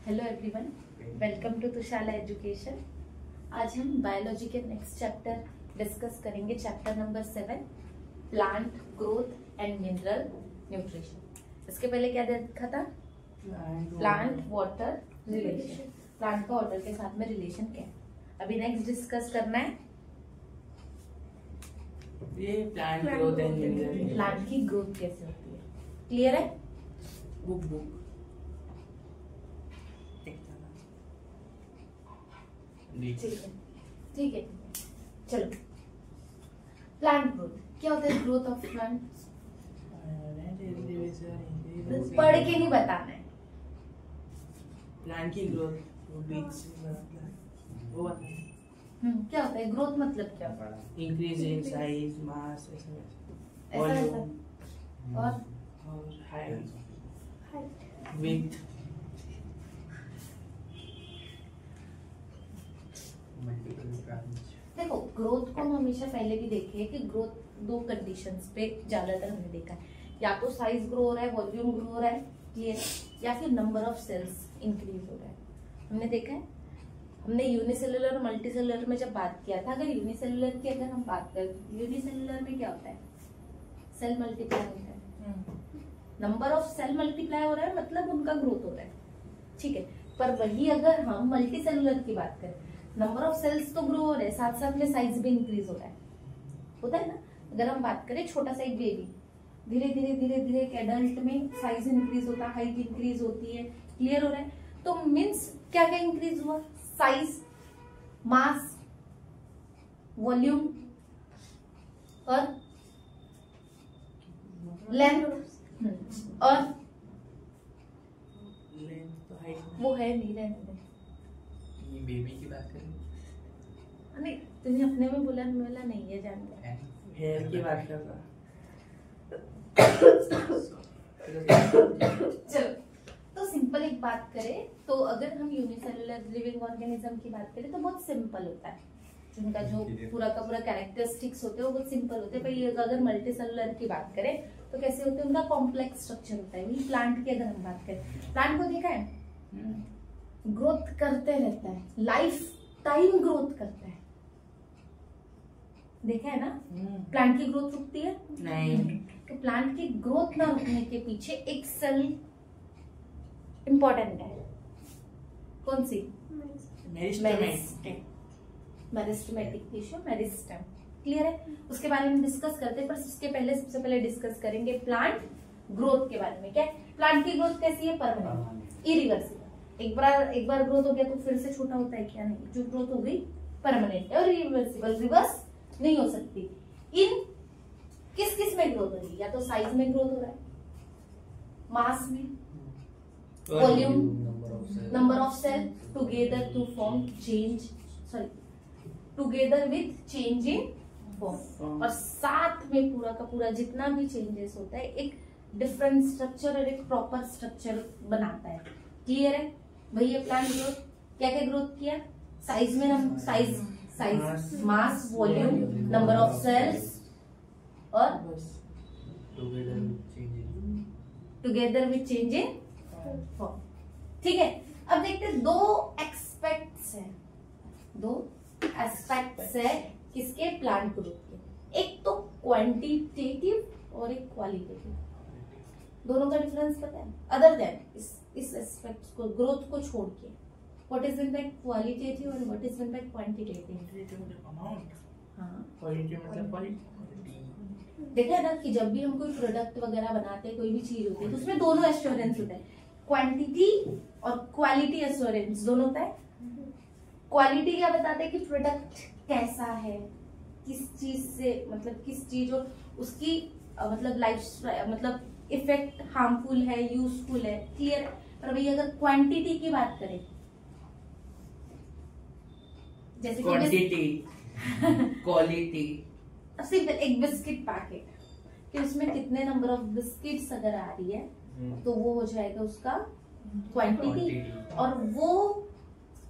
Hello everyone, welcome to Tushala education. आज हम biology के नेक्स्ट चैप्टर डिस्कस करेंगे, chapter number 7, plant growth and mineral nutrition. इसके पहले क्या देखा था? Plant water relation. प्लांट का वाटर के साथ में रिलेशन क्या है? अभी नेक्स्ट डिस्कस करना है ये plant growth and mineral. Plant की ग्रोथ कैसे होती है। क्लियर है? बुक ठीक है। चलो, प्लांट ग्रोथ क्या होता है? ग्रोथ ऑफ प्लांट्स पढ़ के नहीं बताना है। प्लांट की ग्रोथ क्या होता है ग्रोथ? मतलब क्या होता है? इंक्रीज इन साइज, मास, ऐसा वॉल्यूम और हाइट, विड्थ। देखो, ग्रोथ को हम हमेशा पहले भी देखे हैं कि ग्रोथ दो कंडीशंस पे ज्यादातर हमने देखा है, या तो साइज ग्रो हो रहा है, वॉल्यूम ग्रो हो रहा है, क्लियर, या फिर नंबर ऑफ सेल्स इंक्रीज हो रहा है। हमने देखा है, हमने यूनिसेलुलर मल्टीसेलुलर में जब बात किया था, अगर यूनिसेलुलर की अगर हम बात करें, यूनिसेलुलर में क्या होता है? सेल मल्टीप्लाई होता है, नंबर ऑफ सेल मल्टीप्लाई हो रहा है, मतलब उनका ग्रोथ हो रहा है, ठीक है। पर वही अगर हम मल्टी सेलुलर की बात करें, नंबर ऑफ सेल्स तो ग्रो हो रहे हैं, साथ साथ में साइज भी इंक्रीज हो रहा है, होता है ना। अगर हम बात करें छोटा सा एक बेबी, धीरे धीरे एक एडल्ट में साइज इंक्रीज होता है, हाइट इंक्रीज होती है, क्लियर हो रहा है। तो मीन्स क्या क्या इंक्रीज हुआ? साइज, मास, वॉल्यूम और लेंथ और वो है नहीं, रहने ये बेबी की बात करें, नहीं, तुमने अपने में बोला, बोला नहीं है, जानते हैं। हेयर की बात कर रहा। चलो, तो सिंपल एक बात करें तो अगर हम यूनिसेलुलर लिविंग ऑर्गेनिज्म की बात करें तो बहुत सिंपल होता है, जिनका जो पूरा का पूरा कैरेक्टरिस्टिक्स होते हैं वो बहुत सिंपल होते हैं। पर अगर मल्टी सेलुलर की बात करें तो कैसे होते हैं? उनका कॉम्प्लेक्स स्ट्रक्चर होता है। वही प्लांट की अगर हम बात करें, प्लांट को देखा है, ग्रोथ करते रहता है, लाइफ टाइम ग्रोथ करता है, देखा है ना। प्लांट की ग्रोथ रुकती है? नहीं। तो प्लांट की ग्रोथ ना रुकने के पीछे एक सेल इंपॉर्टेंट है। कौन सी? मेरिस्टेमेटिक टिश्यू, मेरिस्टेम, क्लियर है। उसके बारे में डिस्कस करते हैं, पर उसके पहले सबसे पहले डिस्कस करेंगे प्लांट ग्रोथ के बारे में। क्या प्लांट की ग्रोथ कैसी है? Permanent, irreversible. एक बार ग्रोथ हो गया तो फिर से छोटा होता है क्या? नहीं, जो ग्रोथ हो गई परमानेंट है और इरिवर्सिबल, रिवर्स नहीं हो सकती। इन किस किस में ग्रोथ होगी? या तो साइज में ग्रोथ हो रहा है, मास में, volume, number of cell, together to form change, together with change in form, और साथ में पूरा का पूरा जितना भी चेंजेस होता है एक डिफरेंट स्ट्रक्चर और एक प्रॉपर स्ट्रक्चर बनाता है, क्लियर है। वही है प्लांट ग्रोथ। क्या क्या ग्रोथ किया? साइज में हम size, mass, volume, number of cells और together with change in form, ठीक है। अब देखते हैं, दो एस्पेक्ट्स है किसके? प्लांट ग्रोथ के। एक तो क्वांटिटेटिव और एक क्वालिटेटिव। दोनों का डिफरेंस पता है? अदर देन इस एस्पेक्ट को, ग्रोथ को छोड़ के, what is mean by qualitative और what is mean by quantitative? हाँ, देखा है ना कि जब भी हम कोई प्रोडक्ट वगैरह बनाते हैं, कोई भी चीज होती है, तो उसमें दोनों एश्योरेंस होता है, क्वांटिटी और क्वालिटी एश्योरेंस दोनों होता है। क्वालिटी क्या बताते हैं? कि प्रोडक्ट कैसा है, किस चीज से, मतलब किस चीज और उसकी मतलब लाइफ, मतलब इफेक्ट हार्मफुल है, यूजफुल है, क्लियर। पर भाई अगर क्वांटिटी की बात करें, जैसे क्वांटिटी, क्वालिटी, सिंपल एक बिस्किट पैकेट कि उसमें कितने नंबर ऑफ बिस्किट्स अगर आ रही है तो वो हो जाएगा उसका क्वांटिटी, और वो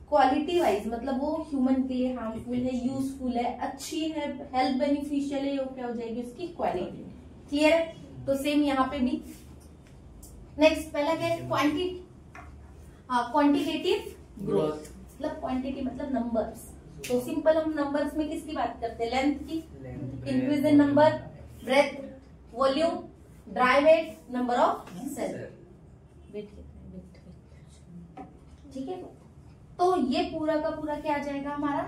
क्वालिटी वाइज मतलब वो ह्यूमन के लिए हार्मफुल है, यूजफुल है, अच्छी है, हेल्थ बेनिफिशियल है, वो क्या हो जाएगी? उसकी क्वालिटी, क्लियर है। तो सेम यहाँ पे भी नेक्स्ट पहला क्या है? क्वांटिटी। हाँ, क्वांटिटेटिव ग्रोथ Growth. मतलब क्वांटिटी मतलब नंबर्स। तो सिंपल हम नंबर्स में किसकी बात करते हैं? लेंथ की। Increase in number, breadth, volume, dry weight, number of cell. Weight ठीक है। तो ये पूरा का पूरा क्या आ जाएगा हमारा?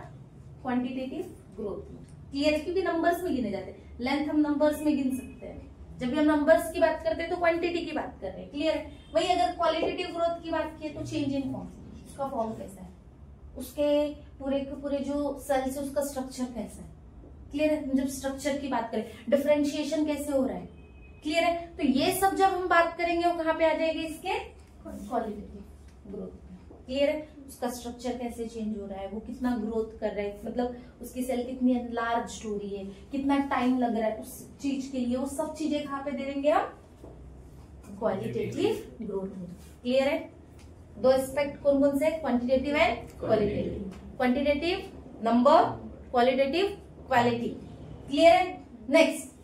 Quantitative growth. क्लियर है? क्योंकि नंबर्स में गिने जाते हैं। लेंथ हम नंबर्स में गिन सकते हैं। जब भी हम नंबर्स की बात करते हैं तो क्वांटिटी की बात कर रहे हैं। क्लियर है? वही अगर क्वालिटेटिव ग्रोथ की बात की तो चेंज इन फॉर्म, उसका फॉर्म कैसा है, उसके पूरे के पूरे जो सेल्स है उसका स्ट्रक्चर कैसा है। क्लियर है? जब स्ट्रक्चर की बात करें, डिफरेंशिएशन कैसे हो रहा है। क्लियर है? तो ये सब जब हम बात करेंगे वो कहाँ पे आ जाएगी? इसके क्वालिटेटिव ग्रोथ। क्लियर है? उसका स्ट्रक्चर कैसे चेंज हो रहा है, वो कितना ग्रोथ कर रहा है, मतलब उसकी सेल कितनी लार्ज हो रही है, कितना टाइम लग रहा है उस चीज के लिए, वो सब चीजें कहाँ पे दे देंगे हम? क्वालिटेटिव ग्रोथ में। क्लियर है? दो एस्पेक्ट कौन कौन से? Quantitative and qualitative. Quantitative number, qualitative quality. Clear है? नेक्स्ट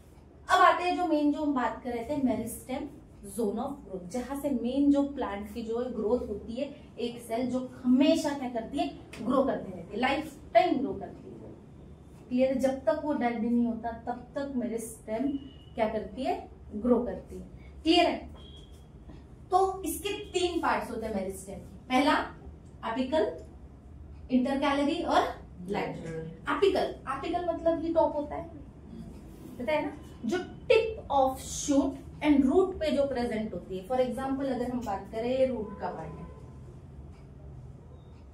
अब आते हैं जो मेन जो हम बात कर रहे थे, मेरिस्टेम जोन ऑफ ग्रोथ, जहां से मेन जो प्लांट की जो ग्रोथ होती है, एक सेल जो हमेशा क्या करती है? ग्रो करती रहती है, लाइफ टाइम ग्रो करती है। क्लियर है? जब तक वो डेड नहीं होता तब तक मेरिस्टेम क्या करती है? ग्रो करती है। क्लियर है? तो इसके 3 पार्ट्स होते हैं मेरिस्टेम। पहला एपिकल, इंटरकैलरी और लैटरल। एपिकल मतलब ये टॉप होता है, पता है ना, जो tip of shoot and root पे जो प्रेजेंट होती है। फॉर एग्जाम्पल अगर हम बात करें रूट का पार्ट है,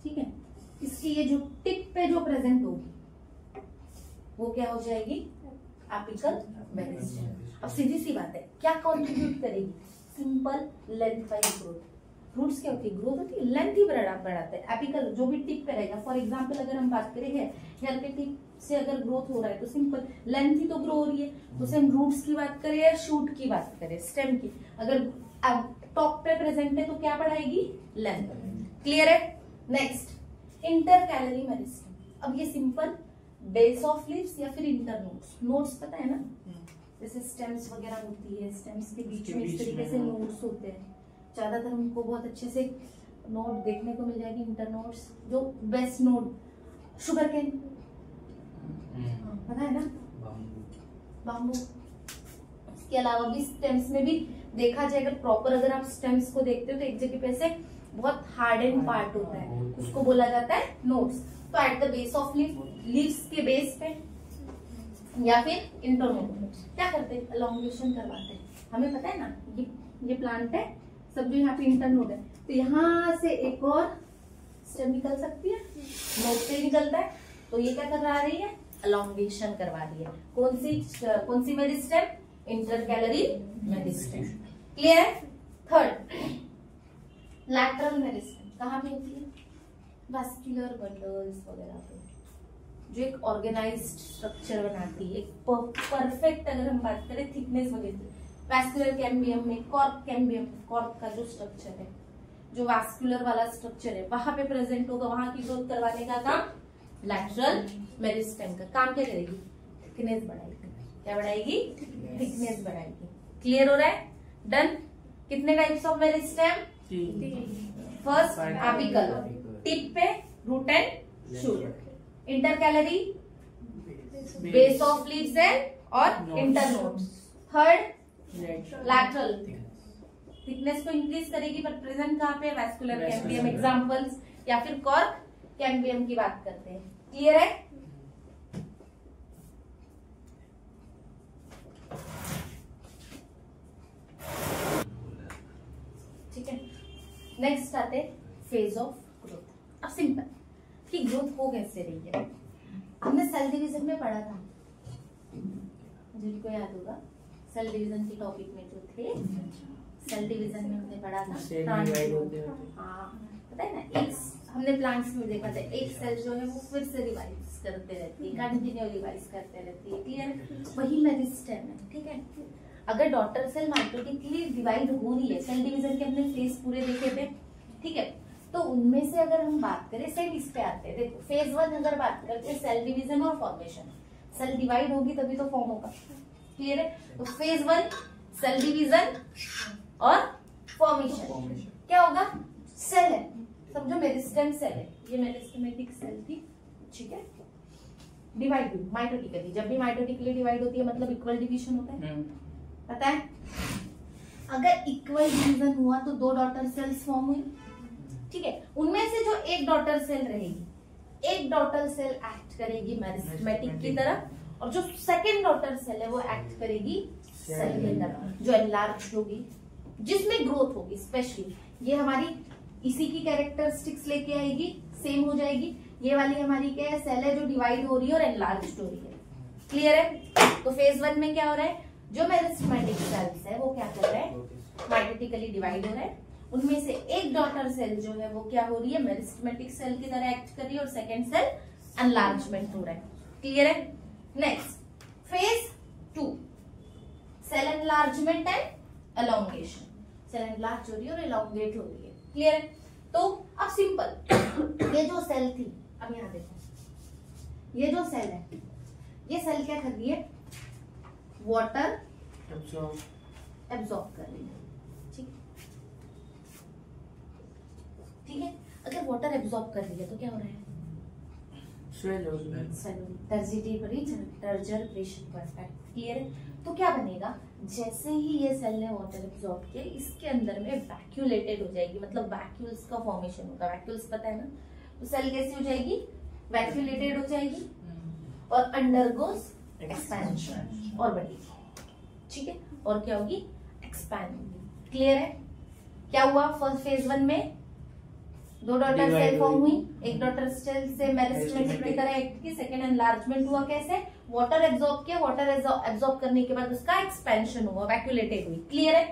ठीक है, इसकी ये जो टिप पे जो प्रेजेंट होगी वो क्या हो जाएगी? Apical meristem. अब सीधी सी बात है, क्या कॉन्ट्रीब्यूट करेगी? Simple length wise growth. Roots क्या होती है? ग्रोथ होती है, लेंथ ही बढ़ाते हैं। एपिकल जो भी टिप पे रहेगा, फॉर एग्जाम्पल अगर हम बात करें हेयर के टिप से अगर ग्रोथ हो रहा है तो सिंपल लेंथ ही तो ग्रो हो रही है। तो सेम रूट्स की बात करें या शूट की बात करें, स्टेम की, अगर टॉप पे प्रेजेंट है तो क्या बढ़ाएगी? लेंथ। क्लियर है? Next intercalary meristem. अब ये सिंपल बेस ऑफ लीव्स या फिर इंटर नोड्स। नोड्स पता है ना, जैसे स्टेम्स वगैरह होती है, स्टेम्स के बीच में इस तरीके से नोड्स होते हैं। ज्यादातर हमको बहुत अच्छे से नोड देखने को मिल जाएगी, इंटर नोड्स। जो बेस्ट नोड शुगर केन, पता है ना, बाम्बू। इसके अलावा भी स्टेम्स में भी देखा जाए, अगर प्रॉपर अगर आप स्टेम्स को देखते हो तो एक जगह पे से बहुत हार्ड एंड पार्ट होता है, उसको बोला जाता है नोड्स। तो at the base of leaves के बेस पे या फिर इंटरनोड क्या करते हैं? एलोंगेशन करवाते हैं। हमें पता है ना, ये प्लांट है, सब जो यहाँ पे इंटरनोड है, तो यहाँ से एक और स्टेम निकल सकती है, नोड से निकलता है। तो ये क्या करवा रही है? एलोंगेशन करवा रही है। कौन सी मेरिस्टेम? Intercalary meristem. क्लियर है? थर्ड लैटरल मेरिस्टेम कहाँ पे होती है? वास्कुलर बंडल्स वगैरह पे, जो एक ऑर्गेनाइज्ड स्ट्रक्चर बनाती है, एक परफेक्ट अगर हम बात करें थिकनेस वगैरह। वास्कुलर कैम्बियम में कॉर्क का जो स्ट्रक्चर है, जो वास्कुलर वाला स्ट्रक्चर है, वहां पे प्रेजेंट होगा, वहां की ग्रोथ करवाने का काम लैटरल मेरिस्टेम का काम क्या करेगी? थिकनेस बढ़ाएगी। क्या बढ़ाएगी? थिकनेस बढ़ाएगी। क्लियर हो रहा है? डन। कितने types of meristem? First apical, tip पे root and shoot. Intercalary base of leaves and और इंटरनोड्स। थर्ड लैटरल, थिकनेस को इंक्रीज करेगी, पर प्रेजेंट कहाँ पे? Vascular cambium. एग्जांपल्स या फिर कॉर्क कैम्बियम की बात करते हैं। क्लियर है? ठीक है। नेक्स्ट आते फेज ऑफ ग्रोथ। अब सिंपल कि ग्रोथ हो कैसे रही है, हमने सेल डिवीजन में पढ़ा था, जिनको याद होगा सेल डिवीजन के टॉपिक में जो थे, सेल डिवीजन में हमने पढ़ा था। हाँ पता है ना, एक हमने प्लांट्स में देखा था, एक सेल जो है वो फिर से रिवाइज करते रहती है, कंटिन्यू रिवाइज करते रहती है। क्लियर? वही मेरिस्टेम है। ठीक है, अगर डॉटर सेल माइटोटिकली डिवाइड हो रही है, सेल डिवीजन के हमने फेज पूरे देखे थे, ठीक है, तो उनमें से अगर हम बात करें, सेम इस पे आते हैं। देखो फेज 1 अगर बात करते हैं, सेल डिवीजन और फॉर्मेशन। सेल डिवाइड होगी तभी तो फॉर्म होगा। क्लियर है? तो फेज 1 सेल डिवीजन और फॉर्मेशन। क्या होगा? सेल है, समझो मेरिस्टेम सेल है, ये मेरिस्टेमेटिक सेल थी, ठीक है, डिवाइड हुई माइटोटिकली। जब भी माइटोटिकली डिवाइड होती है मतलब इक्वल डिवीजन होता है, पता है। अगर इक्वल डिवीजन हुआ तो 2 डॉटर सेल्स फॉर्म हुई, ठीक है। उनमें से जो एक डॉटर सेल रहेगी, एक डॉटर सेल एक्ट करेगी मेरिस्टेमेटिक की तरह, और जो सेकेंड डॉटर सेल है वो एक्ट करेगी सेल की तरह, जो एनलार्ज होगी, जिसमें ग्रोथ होगी। स्पेशली ये हमारी इसी की कैरेक्टरिस्टिक्स लेके आएगी, सेम हो जाएगी। ये वाली हमारी क्या है, सेल है जो डिवाइड हो रही है और एनलार्ज हो रही है। क्लियर है। तो फेज 1 में क्या हो रहा है, जो मेरिस्टेमेटिक सेल्स है वो क्या कर रहे हैं, माइटोटिकली डिवाइड हो रहे हैं। उनमें से एक डॉटर सेल जो है वो क्या हो रही है, मेरिस्टेमेटिक सेल की तरह एक्ट कर रही है, और सेकेंड सेल एनलार्जमेंट हो रहा है। क्लियर है। Next phase 2, cell enlargement and elongation. Cell enlarge हो रही है और एलोंगेट हो रही है। क्लियर है। तो अब सिंपल, ये जो सेल थी, अब यहां देखो, ये जो सेल है, ये सेल क्या कर रही है, वाटर एब्सॉर्ब कर रही है, ठीक है। अगर वाटर एब्सॉर्ब कर रही है तो क्या हो रहा है, टर्जरप्रेशन बढ़ता है। क्लियर है। तो क्या बनेगा, जैसे ही ये सेल ने वाटर एब्सॉर्ब किया, इसके अंदर में वैक्यूलेटेड हो जाएगी, मतलब वैक्यूल्स का फॉर्मेशन होगा। वैक्यूल्स पता है ना, तो सेल कैसी हो जाएगी, वैक्यूलेटेड हो जाएगी और अंडरगोस एक्सपेंशन और बढ़ेगी, ठीक है। और क्या होगी, एक्सपैंड होगी। क्लियर है। क्या हुआ, फर्स्ट फेज 1 में 2 डॉटर सेल फॉर्म हुई, एक डॉटर सेल से मेरिस्टेमेटिक की तरह एक्ट की, सेकेंड एनलार्जमेंट हुआ। कैसे, वाटर एब्सॉर्ब किया, वाटर एब्सॉर्ब करने के बाद उसका एक्सपेंशन हुआ, वैक्यूलेटेड हुई। क्लियर है।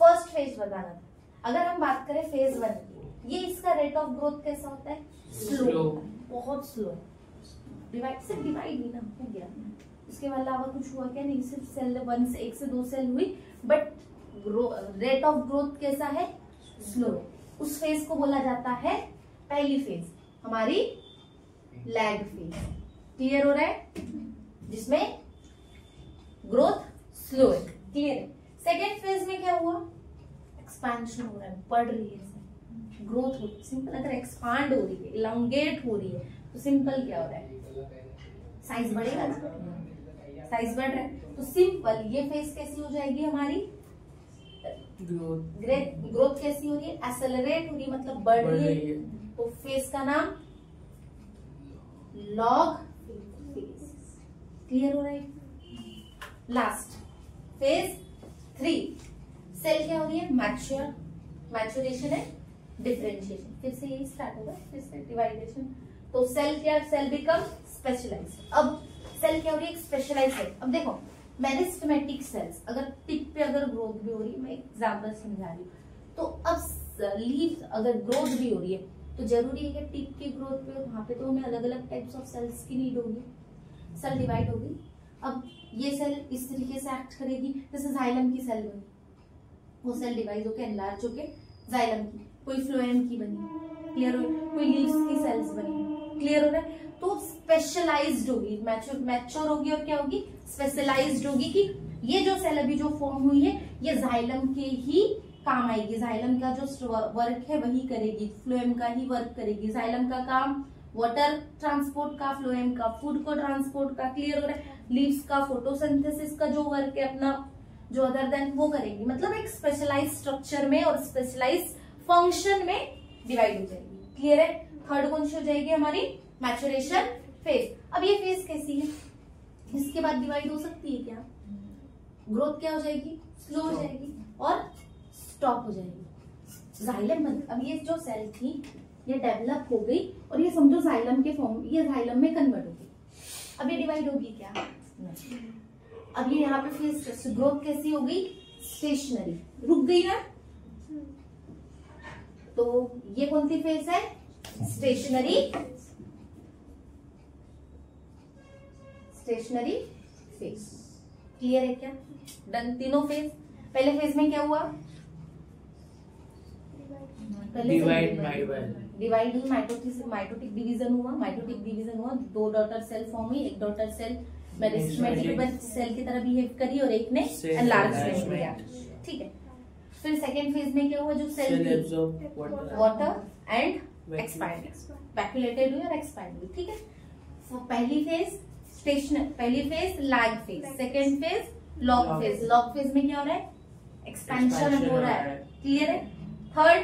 फर्स्ट फेज बताना था। अगर हम बात करें फेज 1 की, ये इसका रेट ऑफ ग्रोथ कैसा होता है, स्लो, बहुत स्लो। डिवाइड से डिवाइड हुई ना, हो गया, इसके अलावा कुछ हुआ क्या नहीं, सिर्फ सेल 1 से 1 से 2 सेल हुई, बट रेट ऑफ ग्रोथ कैसा है, स्लो। उस फेज को बोला जाता है, पहली फेज हमारी लैग फेज। क्लियर हो रहा है, जिसमें ग्रोथ स्लो है। क्लियर है। सेकेंड फेज में क्या हुआ, एक्सपेंशन हो रहा है, बढ़ रही है ग्रोथ हो रही है। सिंपल, अगर एक्सपांड हो रही है, इलांगेट हो रही है, तो सिंपल क्या हो रहा है, साइज बढ़ेगा ना, साइज बढ़ रहा है। तो सिंपल ये फेज कैसी हो जाएगी हमारी, ग्रोथ कैसी हो रही है, एक्सेलरेट हो रही है, मतलब बढ़ रही है। तो फेज का नाम लॉग फेज। क्लियर हो रहा है। लास्ट फेज 3, सेल क्या हो रही है, मैच्योरेशन है, डिफरेंशिएशन। फिर से यही स्टार्ट होगा, फिर से डिवाइडेशन। तो सेल क्या, सेल बिकम स्पेशलाइज्ड। अब सेल क्या हो रही है, स्पेशलाइज्ड सेल। अब देखो मेरिस्टेमेटिक सेल्स, अगर टिप पे अगर ग्रोथ भी हो रही है, मैं एग्जाम्पल समझा रही हूँ, तो अब लीव्स अगर ग्रोथ भी हो रही है तो जरूरी है कि टिप की ग्रोथ पे, वहां पे तो हमें अलग अलग टाइप्स ऑफ सेल्स की नीड होगी। सेल डिवाइड होगी, अब ये सेल इस तरीके से एक्ट करेगी, जैसे जाइलम की सेल बनी, वो सेल डिवाइड होके एनलार्ज होके जाइलम की, कोई फ्लोएम की बनी, क्लियर हो, कोई लीव्स की सेल्स बनी, क्लियर हो रहा है। तो स्पेशलाइज्ड होगी, मैच्योर होगी, और क्या होगी, स्पेशलाइज्ड होगी, कि ये जो सेल अभी जो फॉर्म हुई है ये जाइलम के ही काम आएगी, जाइलम का जो वर्क है वही करेगी, फ्लोएम का ही वर्क करेगी। जाइलम का काम वाटर ट्रांसपोर्ट का, फ्लोएम का फूड को ट्रांसपोर्ट का। क्लियर हो रहा है। लीव्स का फोटोसिंथेसिस का जो वर्क है अपना, जो अदर देन वो करेगी, मतलब एक स्पेशलाइज स्ट्रक्चर में और स्पेशलाइज फंक्शन में डिवाइड हो जाएगी। क्लियर है। थर्ड कौन सी हो जाएगी हमारी, मैच्योरेशन फेज। अब ये फेज कैसी है, इसके बाद डिवाइड हो सकती है क्या, ग्रोथ क्या हो जाएगी, स्लो हो जाएगी और स्टॉप हो जाएगी। जाइलम, अब ये जो सेल थी ये डेवलप हो गई और ये समझो जाइलम के फॉर्म, ये जाइलम में कन्वर्ट हो गई। अब ये डिवाइड होगी क्या, नहीं। अब ये यहाँ पे फेज ग्रोथ कैसी हो गई, स्टेशनरी, रुक गई ना। तो ये कौन सी फेज है, स्टेशनरी फेज। क्लियर है क्या, डन तीनों फेज। पहले फेज में क्या हुआ, डिवाइड हुई, माइटोटिक डिवीजन हुआ, 2 डॉटर सेल फॉर्म हुई, एक डॉटर सेल मेरिस्टेमेटिक सेल की तरह बिहेव करी और एक ने एनलार्जमेंट किया। ठीक है। फिर सेकेंड फेज में क्या हुआ, जो cell absorb water and expand, vacuolated हुई और एक्सपैंड हुई, ठीक है। तो पहली फेज स्टेशनरी, पहली phase lag phase, second phase log phase. Log phase में क्या हो रहा है, एक्सपेंशन हो रहा है, क्लियर है। थर्ड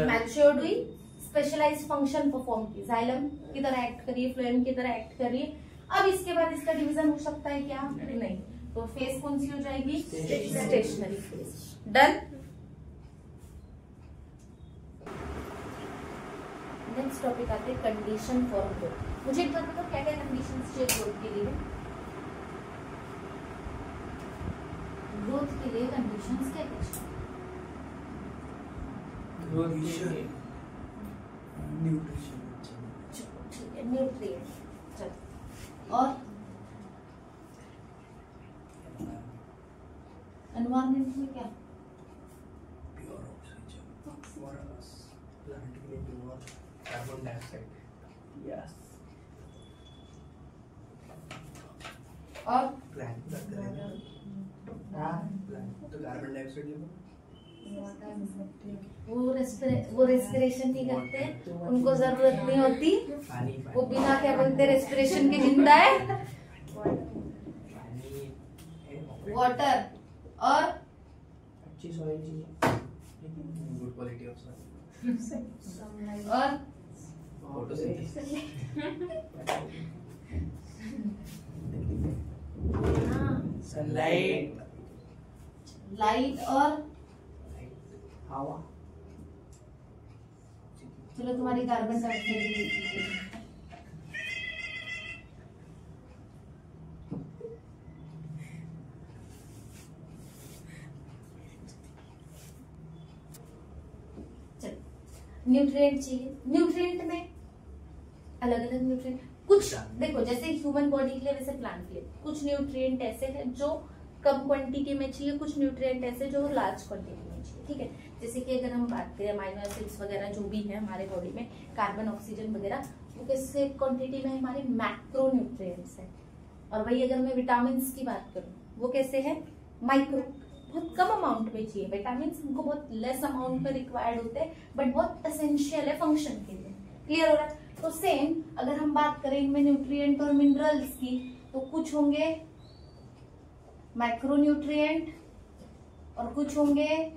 मैच्योर्ड हुई, स्पेशलाइज्ड फंक्शन परफॉर्म की, जाइलम की तरह एक्ट कर रही है, फ्लोएम की तरह एक्ट कर रही है। अब इसके बाद इसका डिवीजन हो सकता है क्या, नहीं। तो फेज कौन सी हो जाएगी, stationary phase. Done. Next topic आते हैं कंडीशन फॉर ग्रोथ। मुझे एक बात बताओ, क्या क्या कंडीशन चाहिए ग्रोथ के लिए? ग्रोथ के लिए कंडीशंस क्या क्या चाहिए? न्यूट्रिशन, ठीक है, न्यूट्रिएंट। चलो, और एनवायरनमेंट में क्या? प्योर ऑक्सीजन और प्लांट के लिए प्योर कार्बन डाइऑक्साइड। यस, और प्लांट का करेगा, प्लांट तो कार्बन डाइऑक्साइड लेगा, वो रेस्पिरेशन नहीं करते, उनको जरूरत नहीं होती, पानी वो बिना क्या बोलते रेस्पिरेशन के जिंदा है। वाटर और अच्छी सॉइल चाहिए, गुड क्वालिटी ऑफ सॉइल और फोटोसिंथेसिस, सनलाइट, लाइट और हवा। चलो तुम्हारी कार्बन डाइऑक्साइड। न्यूट्रिएंट चाहिए, न्यूट्रिएंट में अलग अलग न्यूट्रिएंट, कुछ देखो जैसे ह्यूमन बॉडी के लिए वैसे प्लांट के लिए कुछ न्यूट्रिएंट ऐसे हैं जो कम क्वांटिटी में चाहिए, कुछ न्यूट्रिएंट ऐसे जो लार्ज क्वांटिटी में चाहिए, ठीक है। जैसे कि अगर हम बात करें अमाइनो एसिड्स वगैरह जो भी है हमारे बॉडी में, कार्बन ऑक्सीजन वगैरह, वो किससे क्वांटिटी में हमारे मैक्रो न्यूट्रिएंट्स है। और वही अगर मैं विटामिन की बात करूँ, वो कैसे है, माइक्रो, बहुत कम अमाउंट में चाहिए। विटामिन हमको बहुत लेस अमाउंट में रिक्वायर्ड होते हैं, बट बहुत एसेंशियल है फंक्शन के लिए, क्लियर हो रहा है। तो सेम अगर हम बात करें इनमें न्यूट्रिएंट और मिनरल्स की, तो कुछ होंगे माइक्रो न्यूट्रिएंट और कुछ होंगे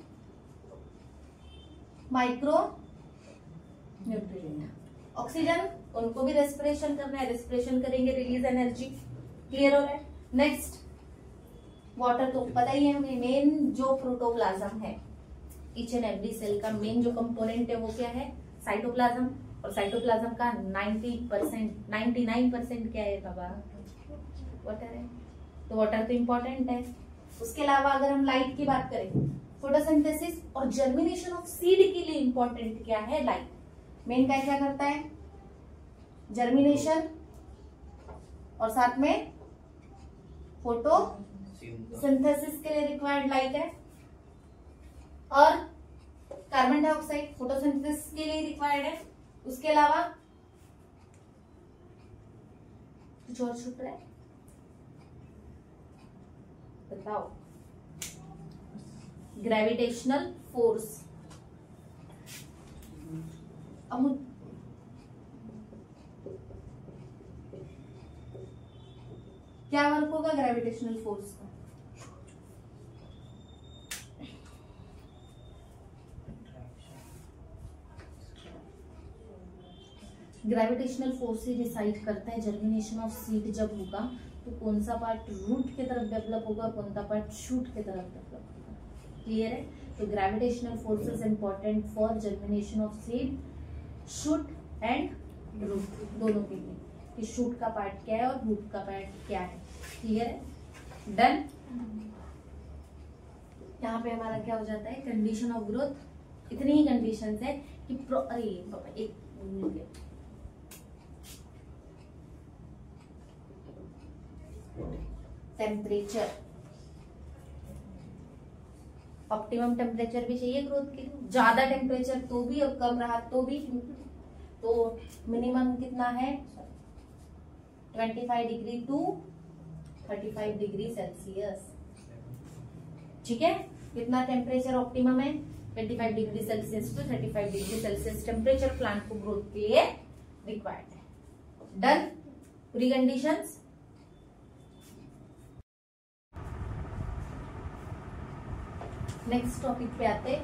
माइक्रो न्यूट्रिएंट। ऑक्सीजन, उनको भी रेस्पिरेशन करना है, रेस्पिरेशन करेंगे, रिलीज एनर्जी, क्लियर हो रहा है। नेक्स्ट वाटर, तो पता ही है हमें मेन जो प्रोटोप्लाज्म है, ईच एंड एवरी सेल का मेन जो कंपोनेंट है वो क्या है, साइटोप्लाज्म। और साइटोप्लाज्म का 90%, 99% क्या है बाबा, वाटर है। तो वाटर तो इम्पोर्टेंट है। उसके अलावा अगर हम लाइट की बात करें, फोटोसिंथेसिस और जर्मिनेशन ऑफ सीड के लिए इंपॉर्टेंट क्या है, लाइट। मेन क्या क्या करता है, जर्मिनेशन और साथ में फोटो सिंथेसिस के लिए रिक्वायर्ड लाइट है। और कार्बन डाइऑक्साइड फोटोसिंथेसिस के लिए रिक्वायर्ड है। उसके अलावा कुछ और छूट रहा है, बताओ। Gravitational force. अब क्या वर्क होगा ग्रेविटेशनल फोर्स का, ग्रेविटेशनल फोर्स से डिसाइड करता है जर्मिनेशन ऑफ सीड जब होगा तो कौन सा पार्ट रूट की तरफ डेवलप होगा, कौन सा पार्ट शूट की तरफ डेवलप होगा, क्लियर है। तो gravitational force is important for germination of seed, shoot and root, दोनों के लिए, कि शूट का पार्ट क्या है और रूट का पार्ट क्या है, क्लियर है। डन। यहाँ पे हमारा क्या हो जाता है, कंडीशन ऑफ ग्रोथ। इतनी ही कंडीशंस है कि एक टेम्परेचर, ऑप्टिमम टेम्परेचर भी चाहिए ग्रोथ के लिए, ज्यादा टेम्परेचर तो भी और कम रहा तो भी। तो मिनिमम कितना है, 25 डिग्री टू 35 डिग्री सेल्सियस, ठीक है। कितना टेम्परेचर ऑप्टिमम है? 25 degree Celsius to 35 degree Celsius temperature plant को ग्रोथ के लिए रिक्वायर्ड है। Done? Preconditions. Next topic पे आते हैं,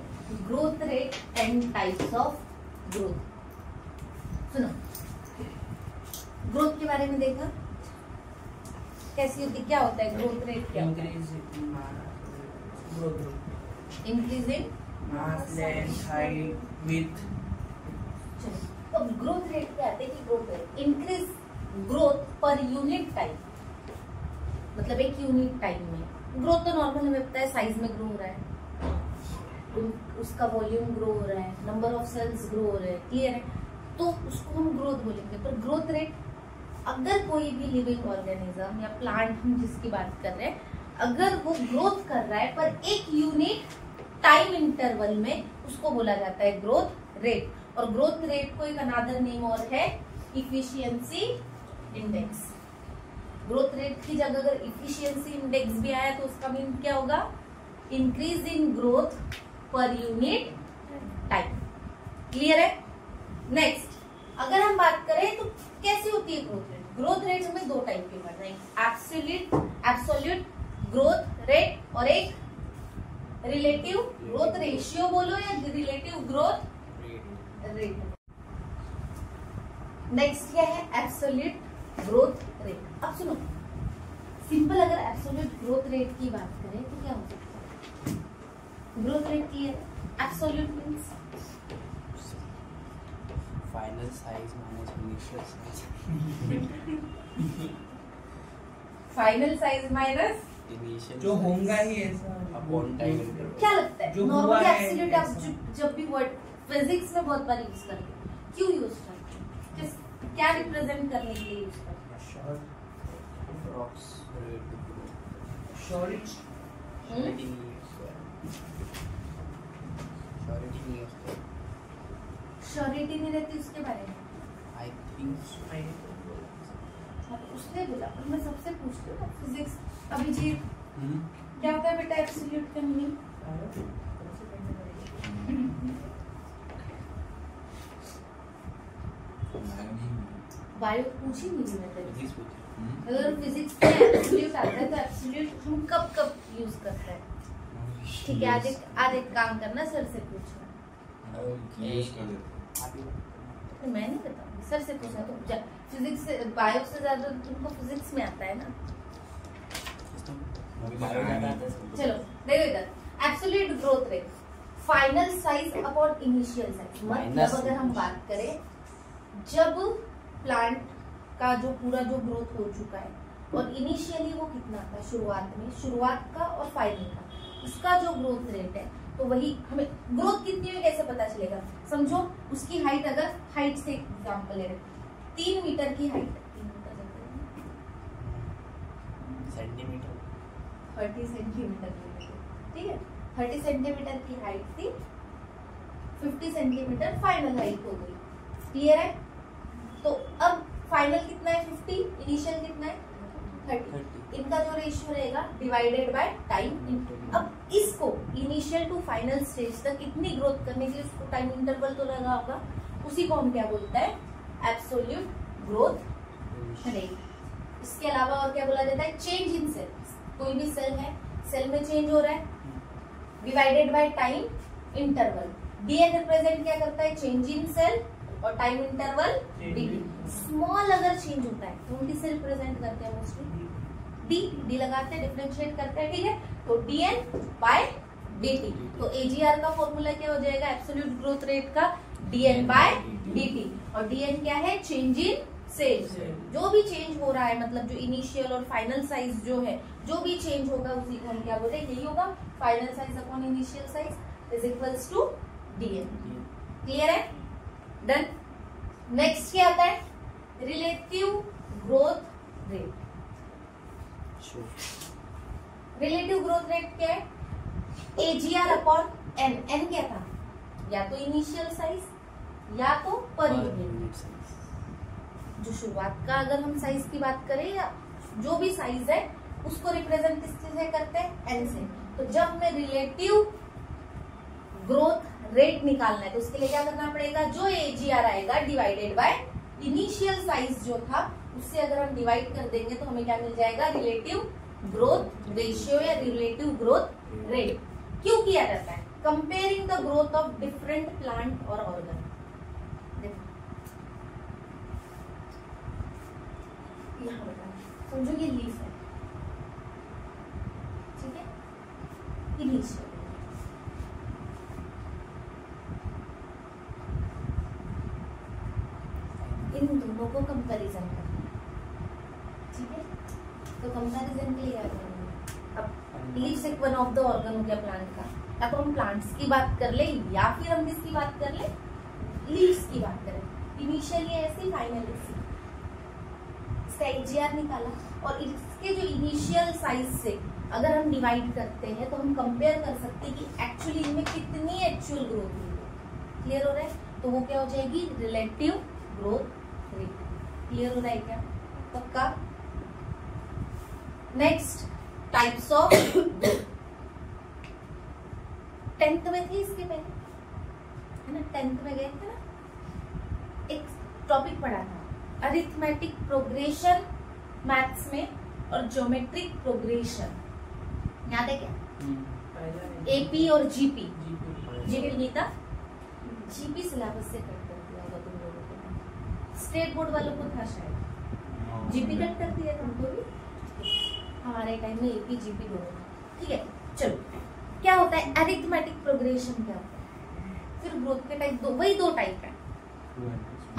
growth rate and types of growth. सुनो, ग्रोथ के बारे में देखा कैसी होती, क्या होता है ग्रोथ रेट? क्या होता है? Increase in mass, length, height, width. तो ग्रोथ रेट क्या आते हैं कि growth rate increase growth per unit time, मतलब एक यूनिट टाइम में ग्रोथ। तो नॉर्मल हमें पता है साइज में ग्रो हो रहा है, उसका वॉल्यूम ग्रो हो रहा है, नंबर ऑफ सेल्स ग्रो हो रहे हैं, क्लियर है? तो उसको हम ग्रोथ बोलेंगे। पर ग्रोथ रेट, अगर कोई भी लिविंग ऑर्गेनिज्म या प्लांट हम जिसकी बात कर रहे हैं, अगर वो ग्रोथ कर रहा है पर एक यूनिट टाइम इंटरवल में, उसको बोला जाता है ग्रोथ रेट। और ग्रोथ रेट को एक अनादर नेम और है इफिशियंसी इंडेक्स। ग्रोथ रेट की जगह अगर इफिशियंसी इंडेक्स भी आया तो उसका मीन क्या होगा? Increase in growth per unit time. Clear है? नेक्स्ट, अगर हम बात करें तो कैसी होती है ग्रोथ रेट? ग्रोथ रेट हमें दो टाइप के पढ़ रहे हैं, एब्सोल्यूट ग्रोथ रेट और एक रिलेटिव ग्रोथ रेशियो बोलो या रिलेटिव ग्रोथ रेट। नेक्स्ट क्या है? Absolute growth rate. अब सुनो, सिंपल अगर एब्सोल्यूट ग्रोथ रेट की बात करें तो क्या हो सकता है? ग्रोथ रेट की absolute means final size minus initial size. Final size minus initial जो होगा ही ऐसा अपॉन टाइम इंटरवल। क्या लगता है? जो नॉर्मली हुआ है एब्सोल्यूट आप ऐसा। जब भी वर्ड फिजिक्स में बहुत बार यूज करते हैं, क्यों यूज करते हैं? क्या रिप्रेजेंट करने के लिए यूज करते हैं? श्योरिटी नहीं रहती उसके बारे में। आई थिंक उसने बोला, पर मैं सबसे पूछती हूँ फिजिक्स। अभिजीत, क्या होता है बेटा एब्सोल्यूट का मीनिंग? बायो पूछी नहीं मैं तेरे से। अगर फिजिक्स में एब्सोल्यूट आता है तो एब्सोल्यूट हम कब कब यूज करते हैं? ठीक है, आज एक काम करना, सर से पूछना। तो मैं नहीं बताऊंगी, सर से पूछना। तो फिजिक्स से, बायो से ज्यादा तुमको फिजिक्स में आता है ना। चलो देखो इधर, absolute growth rate, final size upon initial size. मतलब अगर हम बात करें, जब प्लांट का जो पूरा जो ग्रोथ हो चुका है और इनिशियली वो कितना था शुरुआत में, शुरुआत का और फाइनल का, उसका जो ग्रोथ रेट है, तो वही हमें ग्रोथ कितनी है कैसे पता चलेगा? समझो उसकी हाइट, अगर हाइट से एग्जांपल ले रहे, 3 मीटर की हाइट, 3 मीटर सेंटीमीटर 30 सेंटीमीटर, ठीक है, 30 सेंटीमीटर की हाइट थी, 50 सेंटीमीटर फाइनल हाइट हो गई। क्लियर है? तो अब फाइनल कितना है? 50, इनिशियल कितना है? 30। इनका जो रेशियो रहेगा डिवाइडेड बाय टाइम। अब इसको इनिशियल टू फाइनल स्टेज तक इतनी ग्रोथ करने के लिए उसको टाइम इंटरवल तो लगा होगा, उसी को हम क्या बोलते हैं? Absolute growth rate. इसके अलावा और क्या बोला जाता है? Change in cell. कोई भी सेल है, सेल में चेंज हो रहा है, divided by time interval. DN represent क्या करता है? चेंज इन सेल, और टाइम इंटरवल डी। स्मॉल अगर चेंज होता है तो उनकी सेल प्रेजेंट करते हैं मोस्टली डी लगाते हैं, डिफरेंशिएट करते हैं, ठीक है? तो डीएन बाय डीटी। तो एजीआर का फॉर्मूला क्या हो जाएगा एब्सोल्यूट ग्रोथ रेट का? DN by DT. और डीएन क्या है? Change in cell. जो भी चेंज हो रहा है, मतलब जो इनिशियल और फाइनल साइज जो है, जो भी चेंज होगा उसी को हम क्या बोलते हैं? यही होगा, final size upon initial size is equals to DN. Clear है? डन। नेक्स्ट क्या आता है? Relative growth rate. Relative growth rate क्या है? AGR upon N. एन क्या था? या तो इनिशियल साइज या तो पर यूनिट साइज। जो शुरुआत का अगर हम साइज की बात करें, या जो भी साइज है उसको रिप्रेजेंट किससे करते हैं? एन से। तो जब हमें रिलेटिव ग्रोथ रेट निकालना है तो उसके लिए क्या करना पड़ेगा, जो AGR आएगा डिवाइडेड बाय इनिशियल साइज जो था उससे अगर हम डिवाइड कर देंगे तो हमें क्या मिल जाएगा, रिलेटिव ग्रोथ रेशियो या रिलेटिव ग्रोथ रेट। क्यों किया जाता है, comparing the growth of different plant और ऑर्गन। यहाँ बताओ, समझो ये लीफ है, ठीक है, इनिशियल इन दोनों को कंपैरिजन करना है, ठीक है। तो कंपैरिजन के लिए क्या करेंगे, अब लीव्स एक वन ऑफ द ऑर्गन हो गया प्लांट का, अब हम प्लांट्स की बात कर ले या फिर हम किसकी बात कर ले, लीव्स की बात करें। इनिशियली ऐसी, फाइनल ऐसी, इसका AGR निकाला और इसके जो इनिशियल साइज से अगर हम डिवाइड करते हैं तो हम कंपेयर कर सकते हैं कि एक्चुअली इनमें कितनी एक्चुअल ग्रोथ हुई है। क्लियर हो रहा है, तो वो क्या हो जाएगी, रिलेटिव ग्रोथ रेट। क्लियर हो रहा है क्या, पक्का। नेक्स्ट टाइप्स ऑफ 10th में थी इसके पहले, है ना, 10th में गए थे ना, एक टॉपिक पढ़ा था अरिथमेटिक प्रोग्रेशन मैथ्स में और ज्योमेट्रिक प्रोग्रेशन, याद है क्या, AP और GP नहीं था, GP सिलेबस से कट कर दिया होगा तुम लोगों को, स्टेट बोर्ड वालों को था शायद, GP कट कर दिया तुमको भी, हमारे टाइम में AP GP दोनों था, ठीक है। चलो, क्या होता है अरिथमेटिक प्रोग्रेशन, क्या होता है, फिर ग्रोथ के टाइप वही दो टाइप है,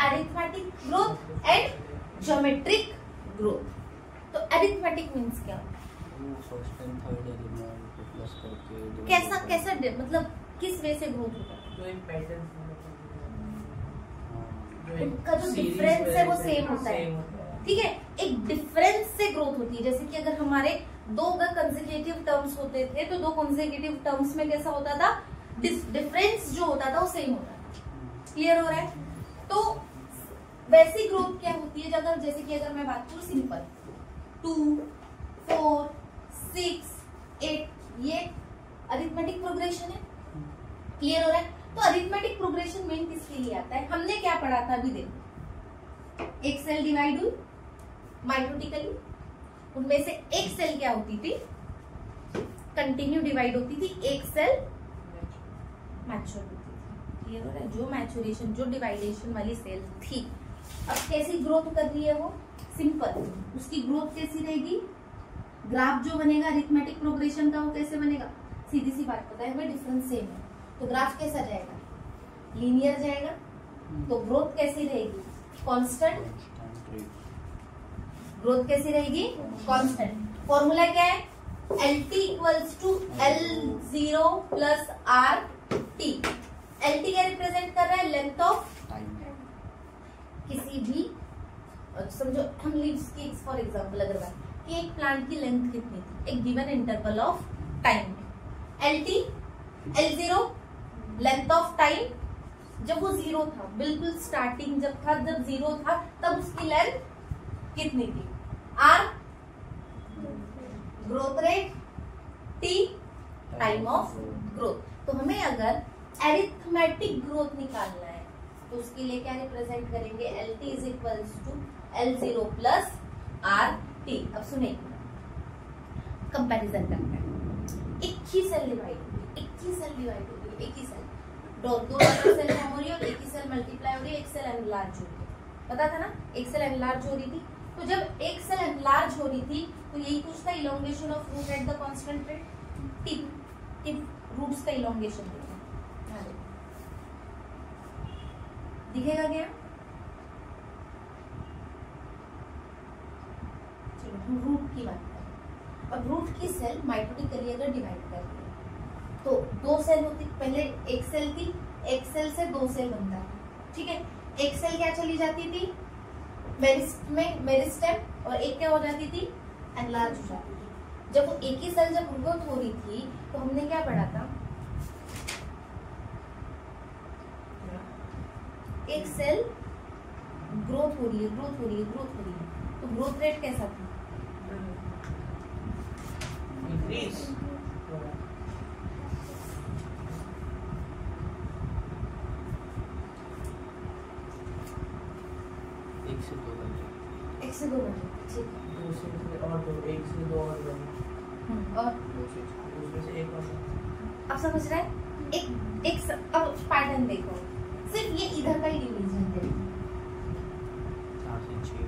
arithmetic growth and geometric growth. तो अरिथमेटिक मींस क्या होता है, कैसा मतलब किस वे से ग्रोथ होता है, उनका जो डिफरेंस है वो सेम होता है, ठीक है, एक डिफरेंस से ग्रोथ होती है। जैसे कि अगर हमारे दो अगर कंसेक्यूटिव टर्म्स होते थे तो दो कंसेक्यूटिव टर्म्स में कैसा होता था, डिफरेंस जो होता था वो सेम होता था। क्लियर हो रहा है, तो वैसी ग्रोथ क्या होती है, अगर जैसे कि अगर मैं बात करूं सिंपल 2, 4, 6, 8, ये अरिथमेटिक प्रोग्रेशन है। क्लियर हो रहा है, तो अरिथमेटिक प्रोग्रेशन मेन किसके लिए आता है, हमने क्या पढ़ा था अभी देखो, एक सेल डिवाइड हुई माइटोटिकली, उनमें से एक सेल क्या होती थी, कंटिन्यू डिवाइड होती थी, एक सेल मैच्योर होती थी। क्लियर हो रहा है, जो मैच्योरेशन जो डिवाइडेशन वाली सेल थी अब कैसी ग्रोथ कर रही है वो, सिंपल, उसकी ग्रोथ कैसी रहेगी, ग्राफ जो बनेगा अरिथमेटिक प्रोग्रेशन का वो कैसे बनेगा, सीधी सी बात पता है हमें, डिफरेंस सेम है तो ग्राफ कैसा जाएगा, लीनियर जाएगा, तो ग्रोथ कैसी रहेगी, कांस्टेंट, ग्रोथ कैसी रहेगी, कांस्टेंट। फॉर्मूला क्या है, LT equals to L0 plus RT। LT क्या रिप्रेजेंट कर रहा है, लेंथ ऑफ किसी भी, समझो हम लीव्स की फॉर एग्जांपल अगर बात कि एक प्लांट की लेंथ कितनी थी एक गिवन इंटरवल ऑफ टाइम में, LT L0 length of time जब वो 0 था, बिल्कुल स्टार्टिंग जब 0 था तब उसकी लेंथ कितनी थी, R growth rate, T time of growth. तो हमें अगर एरिथमेटिक ग्रोथ निकालना है तो उसके लिए क्या रिप्रेजेंट करेंगे, LT is equals to L0 plus RT। अब सुने, कंपैरिजन करते हैं, एक ही सेल डिवाइड होगी, एक ही सेल दो सेल फॉर्म हो रही है और एक ही सेल मल्टीप्लाई हो रही है, एक सेल एनलार्ज हो रही है, पता था ना, एक सेल एनलार्ज हो रही थी। तो जब एक सेल एनलार्ज हो रही थी तो यही कुछ था, elongation of root at the constant rate, roots का इलोंगेशन दिखेगा क्या, चलो हम रूट की बात करें। अब रूट की सेल माइटोटिकली अगर डिवाइड कर रही है तो दो सेल होती, पहले एक सेल थी, एक सेल से दो सेल बनता है, ठीक है, एक सेल क्या चली जाती थी मेरिस्टेम और एक क्या हो जाती थी, एनलार्ज हो जाती थी। जब वो एक ही सेल जब ग्रोथ हो रही थी तो हमने क्या पढ़ा था, एक सेल ग्रोथ हो रही है, तो ग्रोथ रेट कैसा था, 1 से 2 बन जाए। 1 से 2 बन जाए, ठीक है। 2 से 2 1 से 2 और बने और 2 से 4 उसमें से एक और अब समझ रहे हैं? अब पैटर्न देखो, सिर्फ ये इधर का ही डिवीजन है। 4 से 6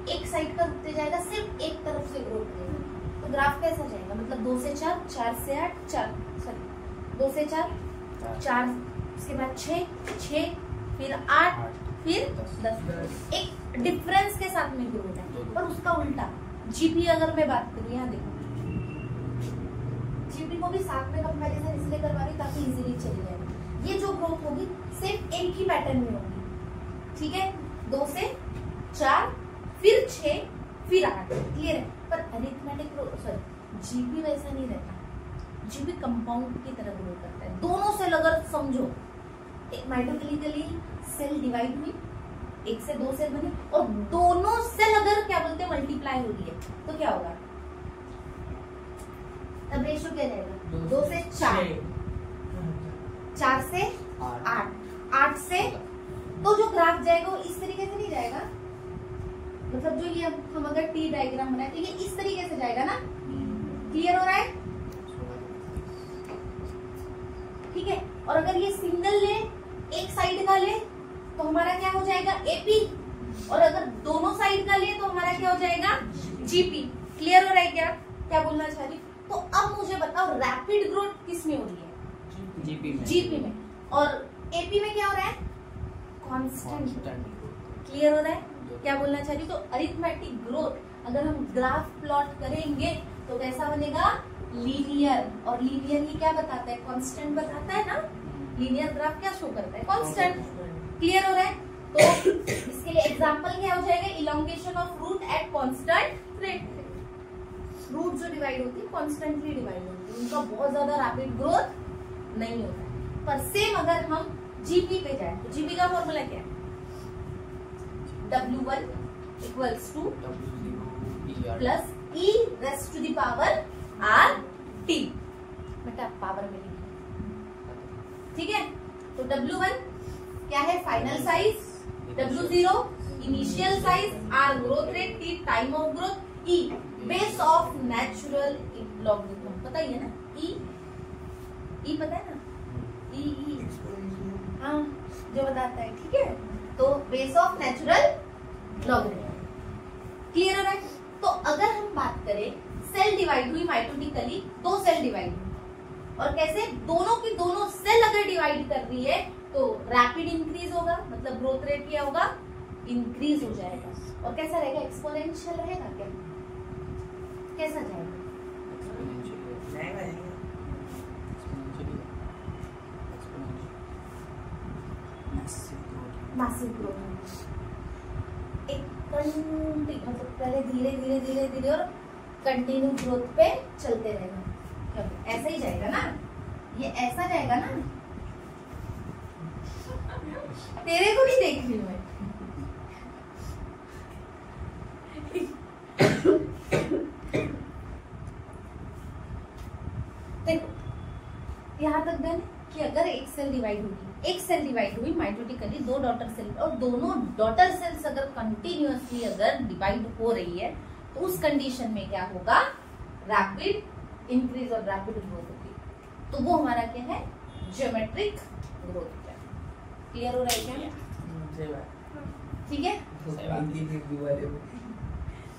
एक साइड का रुकते जाएगा, सिर्फ एक तरफ से ग्रो करेगा, तो ग्राफ कैसा जाएगा? मतलब 2 से 4, 4 से 8, 2 से 4, 4 उसके बाद 6, फिर 8, फिर 10। एक डिफरेंस के साथ में ग्रोथ है। पर उसका उल्टा जीपी अगर मैं बात करूँ, यहाँ देखो, जीपी को भी साथ में कंपैरिजन इसलिए करवा रही ताकि इजीली चली जाए। ये जो ग्रोथ होगी सिर्फ एक ही पैटर्न में होगी, ठीक है? 2 से 4, फिर 6, फिर 8, क्लियर है? पर अरिथमेटिक जीपी वैसा नहीं रहता। जीपी कंपाउंड की तरह ग्रो करता है। दोनों सेल अगर समझो, एक माइटोकॉन्ड्रियली सेल डिवाइड हुई, 1 से 2 सेल बनी, और दोनों सेल अगर क्या बोलते हैं मल्टीप्लाई हो रही है, तो क्या होगा? तब रेशियो क्या रहेगा? 2 से 4, 4 से 8, 8 से, तो जो ग्राफ जाएगा वो इस तरीके से नहीं जाएगा। मतलब जो ये हम अगर टी डायग्राम बनाए तो ये इस तरीके से जाएगा ना, क्लियर हो रहा है? ठीक है। और अगर ये सिंगल ले, एक साइड का ले, तो हमारा क्या हो जाएगा? एपी। और अगर दोनों साइड का ले तो हमारा क्या हो जाएगा? जीपी। क्लियर हो रहा है क्या? क्या बोलना चाह रही? तो अब मुझे बताओ रैपिड ग्रोथ किस में हो रही है? जीपी में। और एपी में क्या हो रहा है? कांस्टेंट। क्लियर हो रहा है? क्या बोलना चाह रही? तो अरिथमेटिक ग्रोथ अगर हम ग्राफ प्लॉट करेंगे तो कैसा बनेगा? लीनियर। और लीनियर ही क्या बताता है? कांस्टेंट बताता है ना। लीनियर ग्राफ क्या शो करता है? कांस्टेंट। क्लियर हो रहा है? तो इसके लिए एग्जांपल क्या हो जाएगा? Elongation of root at constant rate. Root जो डिवाइड होती है कॉन्स्टेंटली डिवाइड होती है, उनका बहुत ज्यादा रैपिड ग्रोथ नहीं होता है। पर सेम अगर हम जीपी पे जाए तो जीपी का फॉर्मूला क्या है? W1 equals to plus E raised to the power RT। बेटा पावर में लिखो, ठीक है? तो W1 क्या है? Final size, W0 initial size, R growth rate, T time of growth, E base of natural logarithm. पता ही है ना? E पता है ना? E हाँ जो बताता है, ठीक है? तो base of natural logarithm. Clear हो रहा है? तो अगर हम बात करें, सेल डिवाइड हुई माइटोटिकली, 2 सेल डिवाइड हुई, और कैसे? दोनों की दोनों सेल अगर डिवाइड कर रही है तो रैपिड इंक्रीज होगा, मतलब ग्रोथ रेट क्या होगा? इंक्रीज हो जाएगा। और कैसा रहेगा? एक्सपोनेंशियल रहेगा क्या? कैसा जाएगा? Massive growth. एक मतलब पहले धीरे धीरे धीरे धीरे और कंटिन्यू ग्रोथ पे चलते रहेगा। ऐसा ही जाएगा ना? ये ऐसा जाएगा ना? तेरे को नहीं देख रही मैं। देखो यहाँ तक देन कि अगर एक सेल डिवाइड हुई माइटोटिकली, 2 डॉटर सेल, और दोनों डॉटर सेल्स अगर कंटिन्यूअसली अगर डिवाइड हो रही है तो उस कंडीशन में क्या होगा? रैपिड इंक्रीज और रैपिड ग्रोथ होगी। तो वो हमारा क्या है? Geometric growth. क्लियर हो रहा है क्या? ठीक है,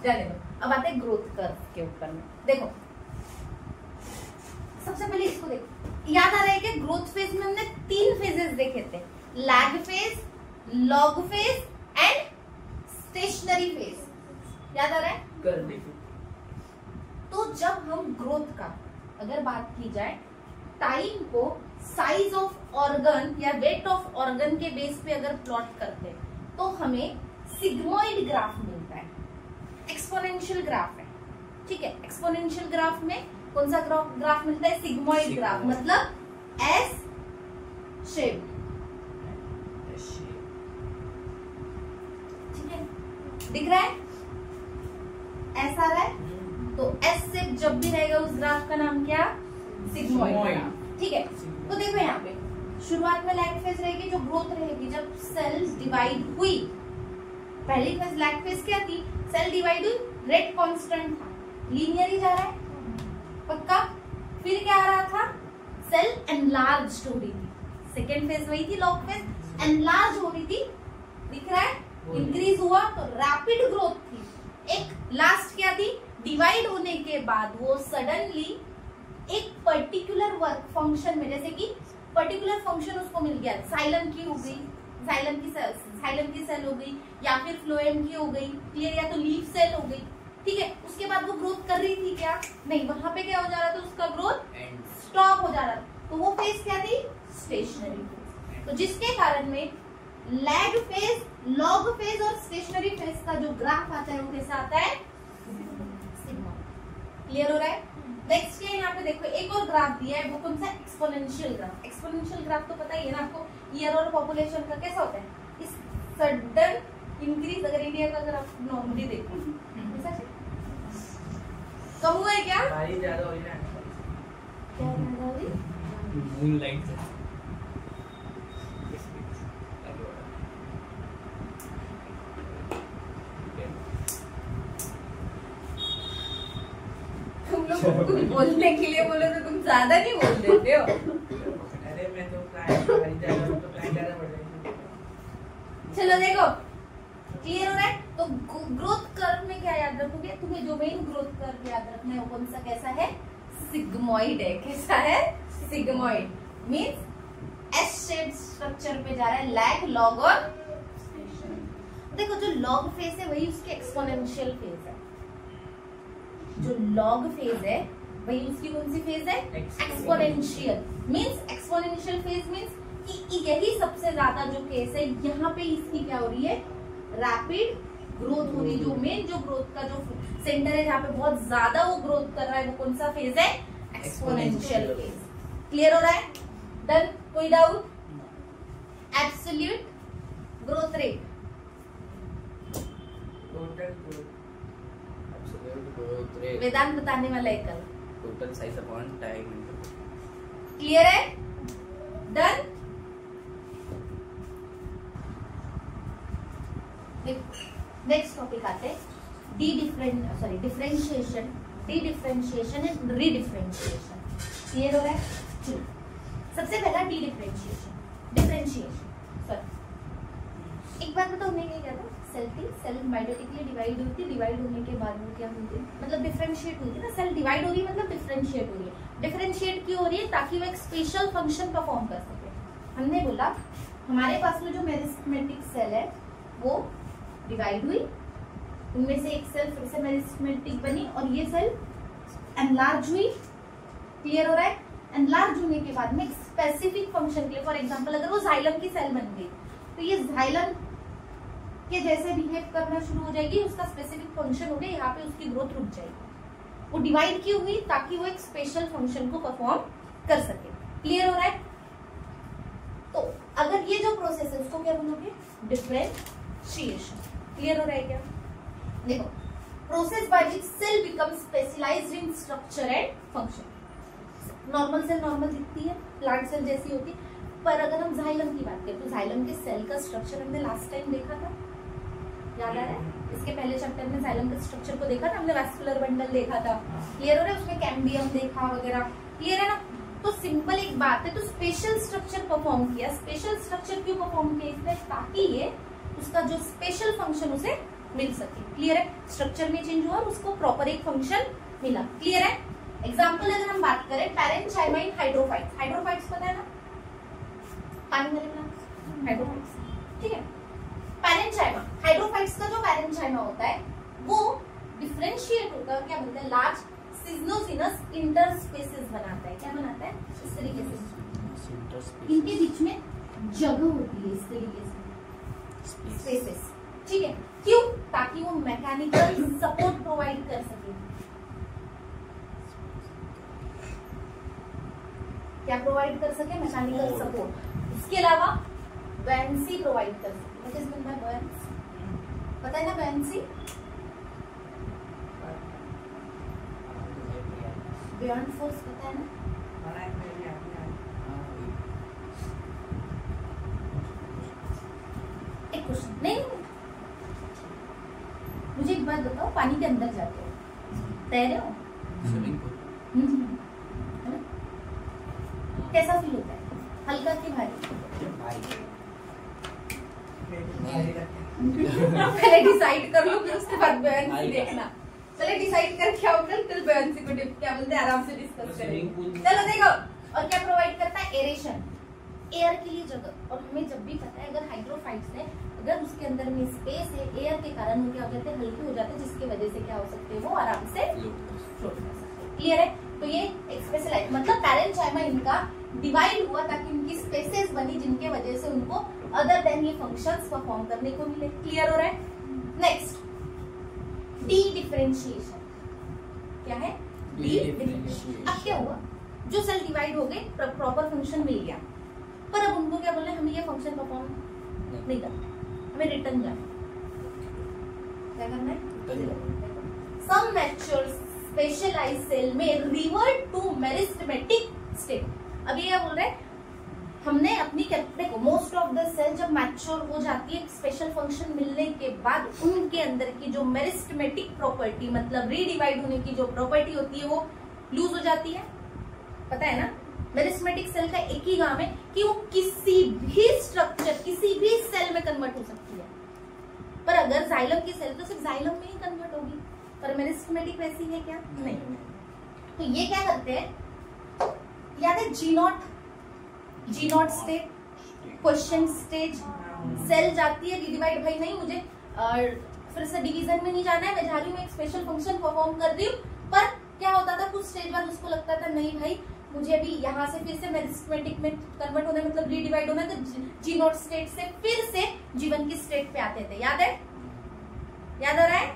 जाने दो। अब आते हैं ग्रोथ कर्व के ऊपर में। देखो सबसे पहले इसको देखो, याद आ रहा है कि ग्रोथ फेज में हमने 3 फेजेस देखे थे, lag phase, log phase and stationary phase. याद आ रहा है? तो जब हम ग्रोथ का अगर बात की जाए, टाइम को साइज ऑफ ऑर्गन या वेट ऑफ ऑर्गन के बेस पे अगर प्लॉट करते हैं तो हमें सिग्मोइड ग्राफ मिलता है। एक्सपोनेंशियल ग्राफ है, ठीक है? एक्सपोनेंशियल ग्राफ में कौन सा ग्राफ मिलता है? सिग्मोइड ग्राफ, मतलब एस शेप, ठीक है? दिख रहा है? ऐसा रहा है तो एस शेप जब भी रहेगा उस ग्राफ का नाम क्या? सिग्मोइड। ठीक है? तो देखो यहाँ पे शुरुआत में लैग फेज रहेगी, जो ग्रोथ रहेगी जब सेल डिवाइड हुई। पहली फेज लैग फेज क्या थी, सेल डिवाइड हुई, रेट कांस्टेंट था, लीनियर ही जा रहा है पक्का। फिर क्या आ रहा था, सेल एनलार्ज हो रही थी, सेकेंड फेज वही थी लॉग फेज, एनलार्ज हो रही थी, दिख रहा है, इंक्रीज हुआ तो रैपिड ग्रोथ थी। एक लास्ट क्या थी, डिवाइड होने के बाद वो सडनली एक पर्टिकुलर वर्क फंक्शन में, जैसे कि पर्टिकुलर फंक्शन उसको मिल गया, साइलम की हो गई, साइलम की सेल हो गई, या फिर फ्लोएम की हो गई, क्लियर, या तो लीफ सेल हो गई, ठीक है। उसके बाद वो ग्रोथ कर रही थी क्या, नहीं, वहां पे क्या हो जा रहा था, उसका ग्रोथ स्टॉप हो जा रहा था, तो वो फेज क्या थी, स्टेशनरी फेज। तो जिसके कारण में लैग फेज, लॉग फेज और स्टेशनरी फेज का जो ग्राफ आता है वो कैसा आता है, सिग्मा। क्लियर हो रहा है। नेक्स्ट ये यहाँ पे देखो एक और ग्राफ दिया है, वो कौन सा, एक्सपोनेंशियल ग्राफ। एक्सपोनेंशियल ग्राफ तो पता ही है ना आपको, ईयर और पॉपुलेशन का कैसा होता है, इस सडन इंक्रीज, अगर इंडिया का ग्राफ नॉर्मली देखो कम हुआ है क्या, बारिश ज्यादा हो रही है, क्या ज्यादा हो रही, मूनलाइट से तुम लोग कुछ बोलने के लिए बोलो तो तुम ज्यादा नहीं बोल देते हो। अरे मैं तो क्लाइंट बारिश ज्यादा, तो क्लाइंट ज्यादा बढ़ रही है। चलो देखो, क्लियर हो रहा है। तो ग्रोथ कर्व में क्या याद रखोगे, तुम्हें जो मेन ग्रोथ कर्व याद रखना है वो कौन सा, कैसा है, सिग्मोइड है। कैसा है, sigmoid, means S shape structure पे जा रहा है, लैग, लॉग और देखो जो लॉग फेज है वही उसकी एक्सपोनेंशियल फेज है, जो लॉग फेज है वही उसकी कौन सी फेज है, exponential. Means exponential phase means कि यही सबसे ज्यादा जो केस है, यहाँ पे इसकी क्या हो रही है, रैपिड ग्रोथ हो रही है। जो मेन जो ग्रोथ का जो सेंटर है जहाँ पे बहुत ज्यादा वो ग्रोथ कर रहा है, वो कौन सा फेज है, एक्सपोनेंशियल फेज। क्लियर हो रहा है, डन, कोई doubt. Absolute growth rate, total growth rate, Vedant बताने वाला है कल, total size upon time. Clear है, डन। नेक्स्ट टॉपिक आते हैं differentiation, dedifferentiation and redifferentiation. Clear हो रहा है, चलो सबसे पहला डिफरेंशिएशन। एक बात बताओ, मैं क्या था, सेल माइटोटिकली डिवाइड होती है, डिवाइड होने के बाद वो क्या होती है, मतलब डिफरेंशिएट होती है ना, सेल डिवाइड हो रही है मतलब डिफरेंशिएट हो रही है। डिफरेंशिएट क्यों हो रही है, ताकि वो एक स्पेशल फंक्शन परफॉर्म कर सके। हमने बोला हमारे पास में जो मेरिस्टेमेटिक सेल है वो डिवाइड हुई, उनमें से एक सेल फिर से मेरिस्टेमेटिक बनी और ये सेल एनलार्ज हुई। क्लियर हो रहा है, एनलार्ज होने के बाद में एक स्पेसिफिक फंक्शन के लिए, फॉर एग्जांपल अगर वो जाइलम की सेल बन गई तो ये जाइलम के जैसे बिहेव करना शुरू हो जाएगी, उसका स्पेसिफिक फंक्शन हो गया, यहाँ पे उसकी ग्रोथ रुक जाएगी। वो डिवाइड क्यों हुई, ताकि वो एक स्पेशल फंक्शन को परफॉर्म कर सके। क्लियर हो रहा है, तो अगर ये जो प्रोसेस है उसको क्या बोलोगे, डिफरेंशिएशन। क्लियर हो रहा है क्या, देखो process by which cell become specialized in structure and function. Normal cell normal दिखती है, प्लांट सेल जैसी होती है, पर अगर हम जाइलम की बात करें तो जाइलम के सेल का स्ट्रक्चर हमने लास्ट टाइम देखा था, याद आ रहा है, इसके पहले चैप्टर में जाइलम के स्ट्रक्चर को देखा था हमने, वैस्कुलर बंडल देखा था। क्लियर हो रहा है, उसमें कैम्बियम देखा वगैरह। क्लियर है ना, तो सिंपल एक बात है, तो स्पेशल स्ट्रक्चर परफॉर्म किया। स्पेशल स्ट्रक्चर क्यों परफॉर्म किया इसने, ताकि ये उसका जो स्पेशल फंक्शन उसे मिल सके। क्लियर है, स्ट्रक्चर में चेंज हुआ और उसको प्रॉपर एक फंक्शन मिला। क्लियर है, एग्जाम्पल अगर हम बात करें पैरेन्चाइमा इन हाइड्रोफाइट्स, हाइड्रोफाइट्स पता है ना, पानी वाले प्लांट्स, हाइड्रोफाइट्स, ठीक है। पैरेन्चाइमा, हाइड्रोफाइट्स का जो पैरेन्चाइमा होता है वो डिफरेंशिएट होता है और क्या बनता है, लार्ज सिजनोसिनस इंटरस्पेसेस बनाता है। क्या बनाता है, इस तरीके से इनके बीच में जगह होती है, इस तरीके से स्पेसेस, ठीक है। क्यों, ताकि वो मैकेनिकल सपोर्ट प्रोवाइड कर सके। क्या प्रोवाइड कर सके, मैकेनिकल सपोर्ट। इसके अलावा buoyancy प्रोवाइड कर सके। What is meant by buoyancy? पता है ना buoyancy? Buoyant force पता है ना? क्वेश्चन नहीं, मुझे एक बात बताओ, पानी के अंदर जाते हो, तैरे हो, स्विमिंग पूल, है ना? कैसा फील होता है, हल्का कि भारी? पहले डिसाइड कर लो, फिर उसके बाद बयान से देखना। चले डिसाइड करके आओ, कल बयान से को क्या बोलते हैं आराम से डिस्कस करेंगे। चलो देखो, और क्या प्रोवाइड करता है, एरेशन, एयर के लिए जगह। और हमें जब भी पता है अगर हाइड्रोफाइट्स है, अगर उसके अंदर में स्पेस है, एयर के कारण वो क्या हो जाते हैं, हल्के हो जाते हैं, जिसकी वजह से क्या हो सकते हैं, वो आराम से फ्लोट कर सकते हैं। क्लियर है? तो ये एक स्पेशलाइज मतलब पैरेन्चाइमा इनका डिवाइड हुआ ताकि इनकी स्पेसेस बनी, जिनके वजह से उनको अदर देन ये फंक्शंस परफॉर्म करने को मिले। क्लियर हो रहा है? Next, D differentiation. क्या है? D differentiation. अब क्या हुआ, जो सेल डिवाइड हो गए, प्रॉपर फंक्शन मिल गया, पर अब उनको क्या बोलना है, हमें ये फंक्शन परफॉर्म नहीं करना, हमें रिटर्न जाना। क्या करना है? सम मैच्योर स्पेशलाइज्ड सेल में रिवर्ट टू मेरिस्टेमेटिक स्टेट। अब ये क्या बोल रहे हैं, हमने अपनी देखो मोस्ट ऑफ द सेल जब मैच्योर हो जाती है, स्पेशल फंक्शन मिलने के बाद उनके अंदर की जो मेरिस्टेमेटिक प्रॉपर्टी मतलब रीडिवाइड होने की जो प्रॉपर्टी होती है वो लूज हो जाती है। पता है ना, मेरिस्टेमेटिक सेल का एक ही काम है कि वो किसी भी स्ट्रक्चर, किसी भी सेल में कन्वर्ट हो सकती है। पर अगर जाइलम की सेल तो सिर्फ जाइलम में ही कन्वर्ट होगी, पर मेरिस्टेमेटिक वैसी है क्या? नहीं। तो ये क्या करते हैं, याद है G naught state, quiescent stage, cell जाती है रीडिवाइड, भाई नहीं मुझे फिर से डिवीजन में नहीं जाना है, मैं जा रही हूँ एक स्पेशल फंक्शन परफॉर्म कर रही हूँ। पर क्या होता था, कुछ स्टेज बाद उसको लगता था नहीं भाई मुझे अभी यहाँ से फिर से मेरिस्टेमेटिक में कन्वर्ट होना है, मतलब रीडिवाइड होना है, तो जी नॉट स्टेट से फिर से जीवन की स्टेट पे आते थे। याद है? याद आ रहा है?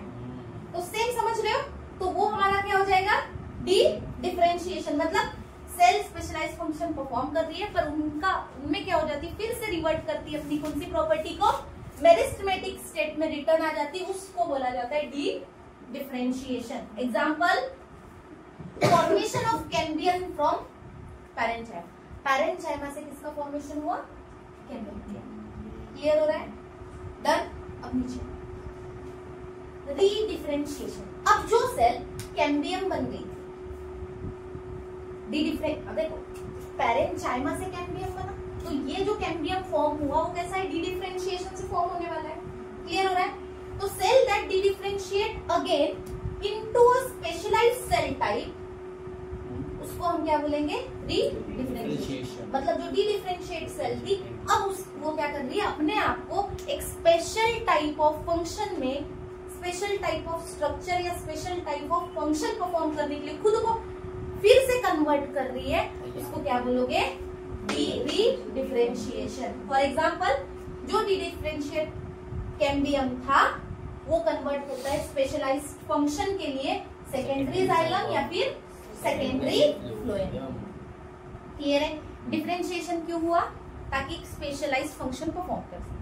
तो सेम समझ रहे हो? तो वो हमारा क्या हो जाएगा, डी डिफरेंशिएशन। मतलब सेल स्पेशलाइज्ड फंक्शन परफॉर्म कर रही है, पर उनमें क्या हो जाती है, फिर से रिवर्ट करती है अपनी कौन सी प्रॉपर्टी को, मेरिस्टेमेटिक स्टेट में रिटर्न आ जाती है, उसको बोला जाता है dedifferentiation. Example, formation of cambium from parenchyma. Parenchyma से किसका फॉर्मेशन हुआ, कैम्बियम। क्लियर हो रहा है? डन। अब नीचे री डिफरेंशिएशन। अब जो सेल कैम्बियम बन गई, डी डिफरेंट, अब देखो पैरेन्चाइमा से कैम्बियम बना, तो ये जो कैम्बियम फॉर्म हुआ वो कैसा है, डी डिफरेंशिएशन से फॉर्म होने वाला है। क्लियर हो रहा है? तो cell that dedifferentiate again into a specialized cell type, उसको हम क्या बोलेंगे, री डिफरेंशिएशन। मतलब जो डी डिफरेंशिएट सेल थी, अब वो क्या कर रही है, अपने आप को एक स्पेशल टाइप ऑफ फंक्शन में, स्पेशल टाइप ऑफ स्ट्रक्चर या special type of function perform करने के लिए खुद को फिर से कन्वर्ट कर रही है, उसको क्या बोलोगे, री डिफरेंशिएशन। फॉर एग्जाम्पल, जो डी डिफरेंशिएट कैम्बियम था वो कन्वर्ट होता है स्पेशलाइज्ड फंक्शन के लिए सेकेंडरी जाइलम या फिर सेकेंडरी फ्लोएम। क्लियर है? डिफरेंशिएशन क्यों हुआ, ताकि स्पेशलाइज्ड फंक्शन परफॉर्म कर सके।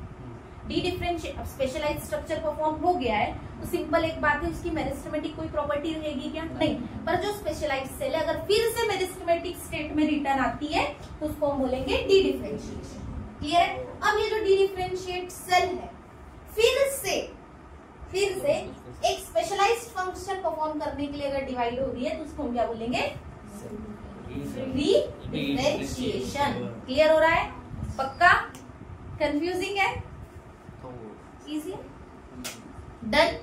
डी डिफरेंशिएट, अब स्पेशलाइज्ड स्ट्रक्चर परफॉर्म हो गया है तो सिंपल एक बात है, उसकी मेरिस्टेमेटिक कोई प्रॉपर्टी रहेगी क्या? नहीं। पर जो स्पेशलाइज्ड सेल है अगर फिर से मेरिस्टेमेटिक स्टेट में रिटर्न आती है तो उसको हम बोलेंगे डी डिफरेंशिएशन। क्लियर है? अब ये जो डी डिफरेंशिएट सेल है फिर से एक स्पेशलाइज्ड फंक्शन परफॉर्म करने के लिए अगर डिवाइड हो रही है तो उसको हम क्या बोलेंगे, री डिफरेंशिएशन। क्लियर हो रहा है? पक्का? कंफ्यूजिंग है? इजी है? डन।